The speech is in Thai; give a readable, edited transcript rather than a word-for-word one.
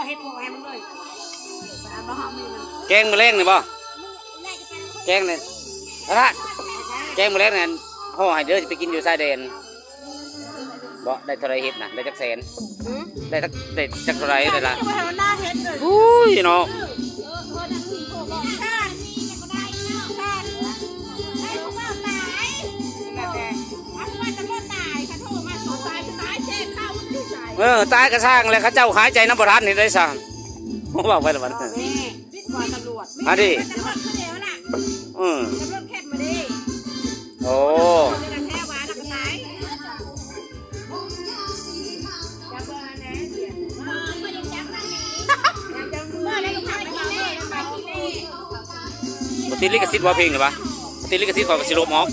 เฮ็ดบอกให้มันเลยบ่ห้ามมีมัน แกงมะเร็งนี่บ่แกงนี่ฮะแกงมะเร็งนี่ห่อให้เด้อสิไปกินอยู่ชายแดนบ่ได้เท่าไรเฮ็ดน่ะได้จักแสนได้จักเท่าไรได้ล่ะอุ้ยเนาะตายก็สร้างแล้วเขาเจ้าหายใจน้ำประทานนี่ได้สั่งผมบอกไปแล้วมันอันนี้โอ้ปฏิลิกสิทธิ์ว่าเพลงหรือปะปฏิลิกสิทธิ์ของกสิโลมออก